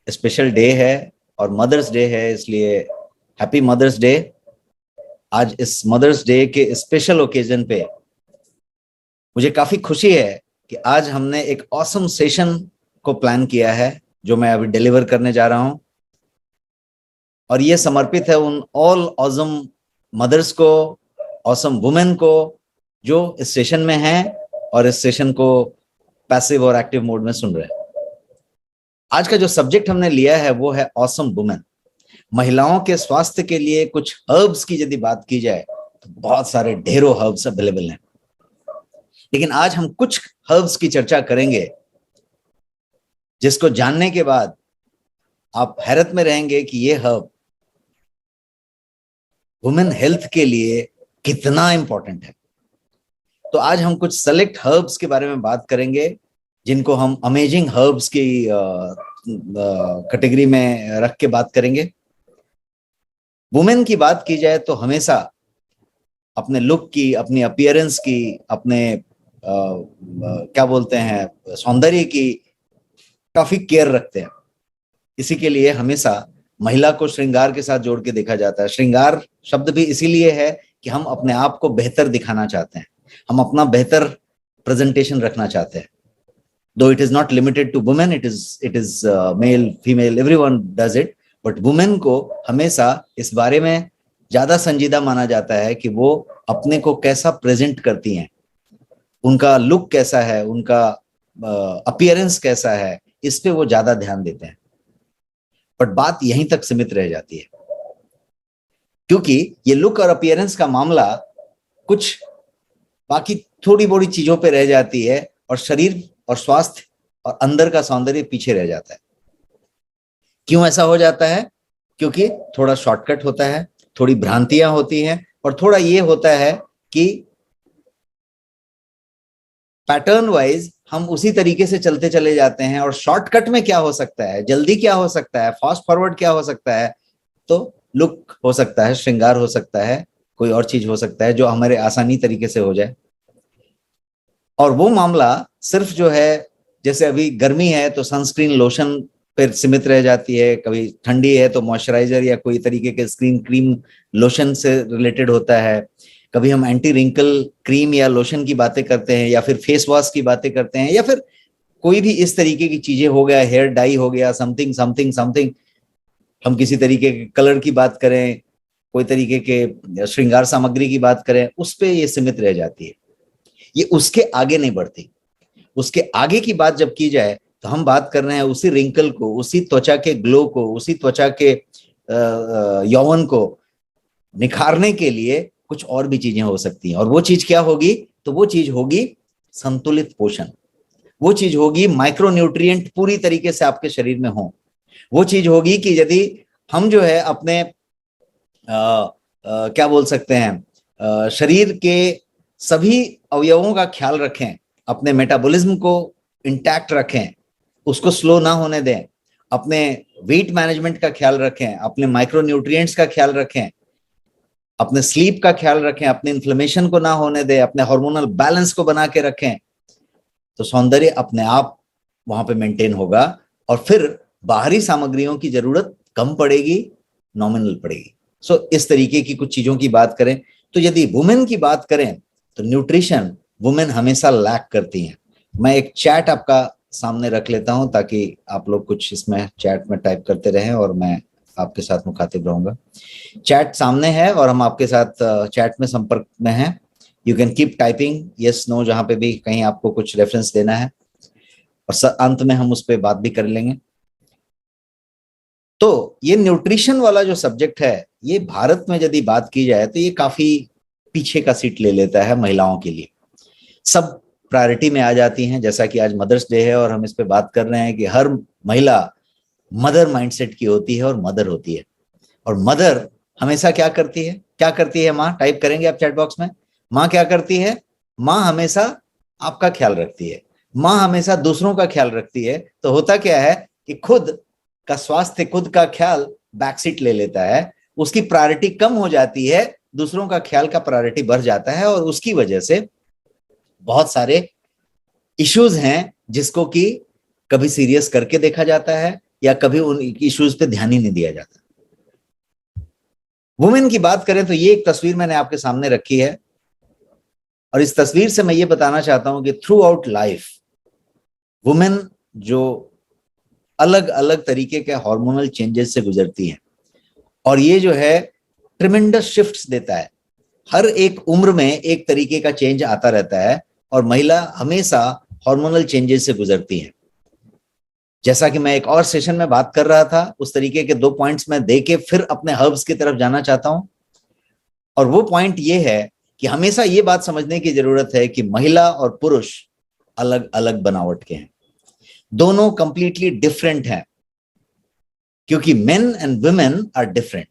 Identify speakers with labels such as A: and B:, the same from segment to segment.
A: Special day है और mother's day है, इसलिए हैप्पी मदर्स डे। आज इस मदर्स डे के स्पेशल ओकेजन पे मुझे काफी खुशी है कि आज हमने एक ऑसम सेशन को प्लान किया है जो मैं अभी डिलीवर करने जा रहा हूं, और ये समर्पित है उन ऑल ऑसम मदर्स को, ऑसम वुमेन को जो इस सेशन में हैं और इस सेशन को पैसिव और एक्टिव मोड में सुन रहे हैं। आज का जो सब्जेक्ट हमने लिया है वो है ऑसम वुमेन। महिलाओं के स्वास्थ्य के लिए कुछ हर्ब्स की यदि बात की जाए तो बहुत सारे ढेरों हर्ब्स अवेलेबल हैं, लेकिन आज हम कुछ हर्ब्स की चर्चा करेंगे जिसको जानने के बाद आप हैरत में रहेंगे कि ये हर्ब वुमेन हेल्थ के लिए कितना इंपॉर्टेंट है। तो आज हम कुछ सेलेक्ट हर्ब्स के बारे में बात करेंगे जिनको हम अमेजिंग हर्ब्स की कैटेगरी में रख के बात करेंगे। वुमेन की बात की जाए तो हमेशा अपने लुक की, अपनी अपीयरेंस की, अपने क्या बोलते हैं सौंदर्य की काफी केयर रखते हैं। इसी के लिए हमेशा महिला को श्रृंगार के साथ जोड़ के देखा जाता है। श्रृंगार शब्द भी इसीलिए है कि हम अपने आप को बेहतर दिखाना चाहते हैं, हम अपना बेहतर प्रेजेंटेशन रखना चाहते हैं। Though it is not limited to women, it is male, female, everyone does it. But women को हमेशा इस बारे में ज्यादा संजीदा माना जाता है कि वो अपने को कैसा प्रेजेंट करती हैं, उनका लुक कैसा है, उनका अपीयरेंस कैसा है, इस पे वो ज्यादा ध्यान देते हैं। बट बात यहीं तक सीमित रह जाती है, क्योंकि ये लुक और अपीयरेंस का मामला कुछ बाकी थोड़ी बड़ी चीजों पे रह जाती है और शरीर और स्वास्थ्य और अंदर का सौंदर्य पीछे रह जाता है। क्यों ऐसा हो जाता है? क्योंकि थोड़ा शॉर्टकट होता है, थोड़ी भ्रांतियां होती हैं, और थोड़ा ये होता है कि पैटर्न वाइज हम उसी तरीके से चलते चले जाते हैं। और शॉर्टकट में क्या हो सकता है, जल्दी क्या हो सकता है, फास्ट फॉरवर्ड क्या हो सकता है, तो लुक हो सकता है, श्रृंगार हो सकता है, कोई और चीज हो सकता है जो हमारे आसानी तरीके से हो जाए। और वो मामला सिर्फ जो है, जैसे अभी गर्मी है तो सनस्क्रीन लोशन पर सीमित रह जाती है, कभी ठंडी है तो मॉइस्चराइजर या कोई तरीके के स्क्रीन क्रीम लोशन से रिलेटेड होता है, कभी हम एंटी रिंकल क्रीम या लोशन की बातें करते हैं, या फिर फेस वॉश की बातें करते हैं, या फिर कोई भी इस तरीके की चीजें हो गया, हेयर डाई हो गया, समथिंग समथिंग समथिंग, हम किसी तरीके के कलर की बात करें, कोई तरीके के श्रृंगार सामग्री की बात करें, उस पर ये सीमित रह जाती है, ये उसके आगे नहीं बढ़ती। उसके आगे की बात जब की जाए तो हम बात कर रहे हैं उसी रिंकल को, उसी त्वचा के ग्लो को, उसी त्वचा के यौवन को निखारने के लिए कुछ और भी चीजें हो सकती हैं। और वो चीज क्या होगी? तो वो चीज होगी संतुलित पोषण, वो चीज होगी माइक्रो न्यूट्रिएंट पूरी तरीके से आपके शरीर में हो, वो चीज होगी कि यदि हम जो है अपने क्या बोल सकते हैं शरीर के सभी अवयवों का ख्याल रखें, अपने मेटाबॉलिज्म को इंटैक्ट रखें, उसको स्लो ना होने दें, अपने वेट मैनेजमेंट का ख्याल रखें, अपने माइक्रो न्यूट्रिएंट्स का ख्याल रखें, अपने स्लीप का ख्याल रखें, अपने इन्फ्लेमेशन को ना होने दें, अपने हार्मोनल बैलेंस को बना के रखें, तो सौंदर्य अपने आप वहां पे मेंटेन होगा। और फिर बाहरी सामग्रियों की जरूरत कम पड़ेगी, नॉमिनल पड़ेगी। सो इस तरीके की कुछ चीजों की बात करें तो यदि वुमेन की बात करें तो न्यूट्रिशन वुमेन हमेशा लैक करती हैं। मैं एक चैट आपका सामने रख लेता हूं ताकि आप लोग कुछ इसमें चैट में टाइप करते रहें और मैं आपके साथ मुखातिब रहूंगा। चैट सामने है और हम आपके साथ चैट में संपर्क में हैं। You can keep typing yes no, जहां पे भी कहीं आपको कुछ रेफरेंस देना है, और अंत में हम उस पर बात भी कर लेंगे। तो ये न्यूट्रिशन वाला जो सब्जेक्ट है, ये भारत में यदि बात की जाए तो ये काफी पीछे का सीट ले लेता है महिलाओं के लिए। सब प्रायोरिटी में आ जाती हैं, जैसा कि आज मदर्स डे है और हम इस पे बात कर रहे हैं कि हर महिला मदर माइंडसेट की होती है और मदर होती है। और मदर हमेशा क्या करती है, क्या करती है माँ? टाइप करेंगे आप चैट बॉक्स में। माँ क्या करती है? माँ हमेशा आपका ख्याल रखती है, माँ हमेशा दूसरों का ख्याल रखती है। तो होता क्या है कि खुद का स्वास्थ्य, खुद का ख्याल बैकसीट ले लेता है, उसकी प्रायोरिटी कम हो जाती है, दूसरों का ख्याल का प्रायोरिटी बढ़ जाता है, और उसकी वजह से बहुत सारे इश्यूज हैं जिसको कि कभी सीरियस करके देखा जाता है, या कभी उन इश्यूज पे ध्यान ही नहीं दिया जाता। वुमेन की बात करें तो ये एक तस्वीर मैंने आपके सामने रखी है, और इस तस्वीर से मैं ये बताना चाहता हूं कि थ्रू आउट लाइफ वुमेन जो अलग अलग तरीके के हार्मोनल चेंजेस से गुजरती हैं, और ये जो है ट्रिमेंडस शिफ्ट्स देता है। हर एक उम्र में एक तरीके का चेंज आता रहता है, और महिला हमेशा हार्मोनल चेंजेस से गुजरती है। जैसा कि मैं एक और सेशन में बात कर रहा था, उस तरीके के 2 पॉइंट्स मैं देके फिर अपने हर्ब्स की तरफ जाना चाहता हूं। और वो पॉइंट ये है कि हमेशा ये बात समझने की जरूरत है कि महिला और पुरुष अलग अलग बनावट के हैं, दोनों कंप्लीटली डिफरेंट हैं, क्योंकि men and women are different.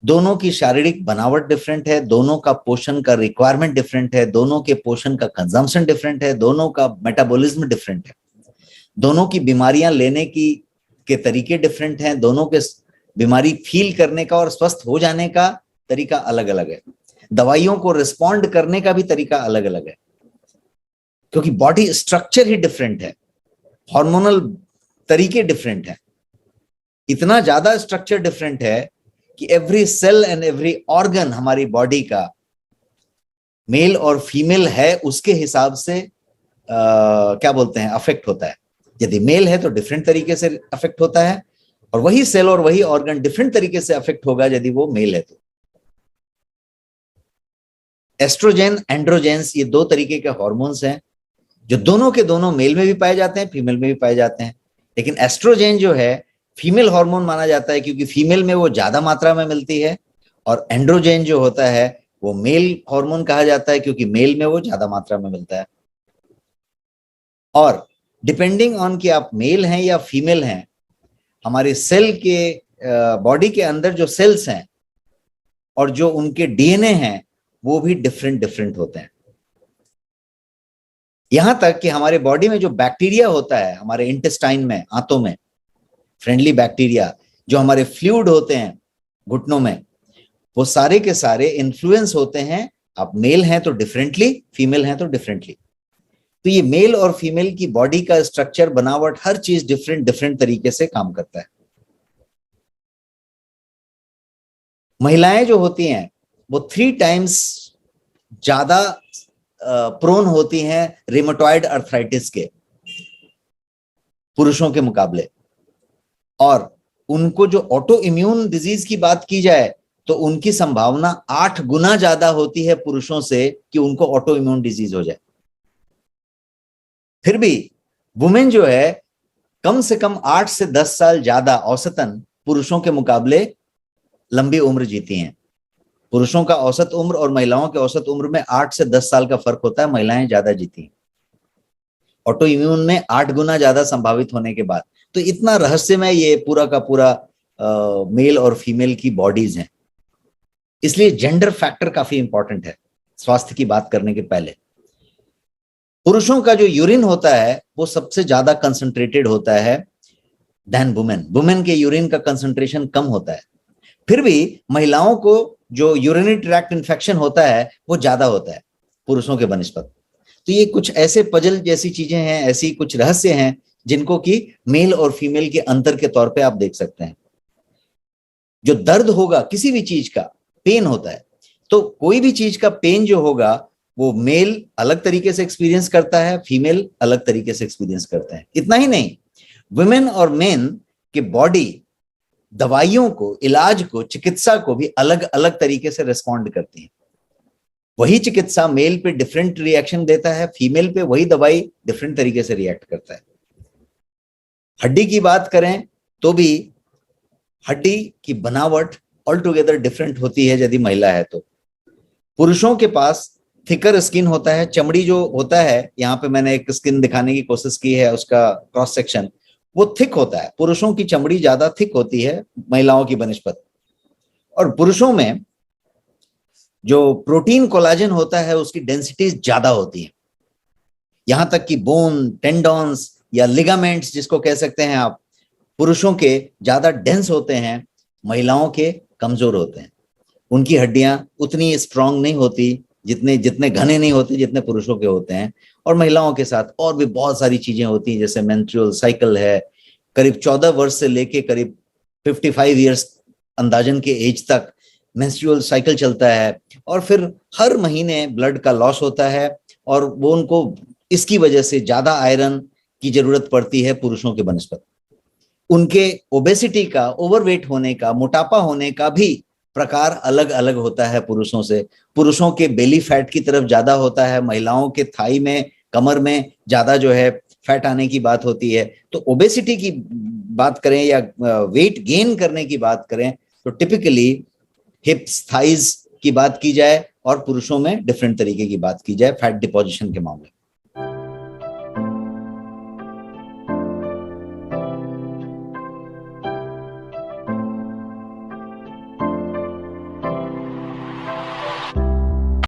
A: दोनों की शारीरिक बनावट डिफरेंट है, दोनों का पोषण का रिक्वायरमेंट डिफरेंट है, दोनों के पोषण का कंजम्पशन डिफरेंट है, दोनों का मेटाबॉलिज्म डिफरेंट है, दोनों की बीमारियां लेने की के तरीके डिफरेंट हैं, दोनों के बीमारी फील करने का और स्वस्थ हो जाने का तरीका अलग अलग है, दवाइयों को रिस्पॉन्ड करने का भी तरीका अलग अलग है, क्योंकि बॉडी स्ट्रक्चर ही डिफरेंट है, हार्मोनल तरीके डिफरेंट है, इतना ज्यादा स्ट्रक्चर डिफरेंट है कि every cell and every organ हमारी बॉडी का मेल और फीमेल है उसके हिसाब से क्या बोलते हैं अफेक्ट होता है। यदि मेल है तो डिफरेंट तरीके से अफेक्ट होता है, और वही सेल और वही ऑर्गन डिफरेंट तरीके से अफेक्ट होगा यदि वो मेल है तो। एस्ट्रोजेन एंड्रोजेंस ये 2 तरीके के हॉर्मोन्स हैं जो दोनों के दोनों मेल में भी पाए जाते हैं, फीमेल में भी पाए जाते हैं। लेकिन एस्ट्रोजेन जो है फीमेल हार्मोन माना जाता है, क्योंकि फीमेल में वो ज्यादा मात्रा में मिलती है, और एंड्रोजेन जो होता है वो मेल हार्मोन कहा जाता है, क्योंकि मेल में वो ज्यादा मात्रा में मिलता है। और डिपेंडिंग ऑन कि आप मेल हैं या फीमेल हैं, हमारे सेल के बॉडी के अंदर जो सेल्स हैं और जो उनके डीएनए हैं वो भी डिफरेंट डिफरेंट होते हैं। यहां तक कि हमारे बॉडी में जो बैक्टीरिया होता है, हमारे इंटेस्टाइन में, आंतों में फ्रेंडली बैक्टीरिया, जो हमारे फ्लूइड होते हैं घुटनों में, वो सारे के सारे इन्फ्लुएंस होते हैं। आप मेल हैं तो डिफरेंटली, फीमेल हैं तो डिफरेंटली। तो ये मेल और फीमेल की बॉडी का स्ट्रक्चर, बनावट, हर चीज डिफरेंट डिफरेंट तरीके से काम करता है। महिलाएं जो होती हैं वो 3 टाइम्स ज्यादा प्रोन होती हैं रिमेटॉइड अर्थराइटिस के पुरुषों के मुकाबले, और उनको जो ऑटो इम्यून डिजीज की बात की जाए तो उनकी संभावना 8 गुना ज्यादा होती है पुरुषों से कि उनको ऑटो इम्यून डिजीज हो जाए। फिर भी वुमेन जो है कम से कम 8 से 10 साल ज्यादा औसतन पुरुषों के मुकाबले लंबी उम्र जीती हैं। पुरुषों का औसत उम्र और महिलाओं के औसत उम्र में 8 से 10 साल का फर्क होता है, महिलाएं ज्यादा जीती हैं ऑटो इम्यून में 8 गुना ज्यादा संभावित होने के बाद। तो इतना रहस्यमय ये पूरा का पूरा मेल और फीमेल की बॉडीज हैं। इसलिए जेंडर फैक्टर काफी इंपॉर्टेंट है स्वास्थ्य की बात करने के पहले। पुरुषों का जो यूरिन होता है वो सबसे ज्यादा कंसंट्रेटेड होता है देन वुमेन। वुमेन के यूरिन का कंसंट्रेशन कम होता है। फिर भी महिलाओं को जो यूरिनरी ट्रैक्ट इन्फेक्शन होता है वो ज्यादा होता है पुरुषों के बनिस्बत। तो ये कुछ ऐसे पजल जैसी चीजें हैं, ऐसी कुछ रहस्य हैं जिनको कि मेल और फीमेल के अंतर के तौर पे आप देख सकते हैं। जो दर्द होगा किसी भी चीज का, पेन होता है, तो कोई भी चीज का पेन जो होगा वो मेल अलग तरीके से एक्सपीरियंस करता है, फीमेल अलग तरीके से एक्सपीरियंस करता है। इतना ही नहीं, वुमेन और मेन के बॉडी दवाइयों को, इलाज को, चिकित्सा को भी अलग अलग तरीके से रिस्पॉन्ड करती है। वही चिकित्सा मेल पे डिफरेंट रिएक्शन देता है, फीमेल पे वही दवाई डिफरेंट तरीके से रिएक्ट करता है। हड्डी की बात करें तो भी हड्डी की बनावट ऑल टुगेदर डिफरेंट होती है यदि महिला है तो। पुरुषों के पास थिकर स्किन होता है, चमड़ी जो होता है, यहाँ पे मैंने एक स्किन दिखाने की कोशिश की है, उसका क्रॉस सेक्शन वो थिक होता है। पुरुषों की चमड़ी ज्यादा थिक होती है महिलाओं की बनिस्बत। और पुरुषों में जो प्रोटीन कोलाजन होता है उसकी डेंसिटी ज्यादा होती है। यहां तक कि बोन, टेंडॉन्स या लिगामेंट्स जिसको कह सकते हैं आप, पुरुषों के ज्यादा डेंस होते हैं, महिलाओं के कमजोर होते हैं। उनकी हड्डियां उतनी स्ट्रांग नहीं होती जितने जितने घने नहीं होते जितने पुरुषों के होते हैं। और महिलाओं के साथ और भी बहुत सारी चीजें होती हैं, जैसे मेंस्ट्रुअल साइकिल है, करीब 14 वर्ष से लेके करीब 55 ईयर्स अंदाजन के एज तक मेंस्ट्रुअल साइकिल चलता है। और फिर हर महीने ब्लड का लॉस होता है, और वो उनको इसकी वजह से ज्यादा आयरन की जरूरत पड़ती है पुरुषों के बनस्पत। उनके ओबेसिटी का, ओवरवेट होने का, मोटापा होने का भी प्रकार अलग अलग होता है पुरुषों से। पुरुषों के बेली फैट की तरफ ज्यादा होता है, महिलाओं के थाई में, कमर में ज्यादा जो है फैट आने की बात होती है। तो ओबेसिटी की बात करें या वेट गेन करने की बात करें तो टिपिकली हिप्स, थाइज की बात की जाए और पुरुषों में डिफरेंट तरीके की बात की जाए फैट डिपोजिशन के मामले में।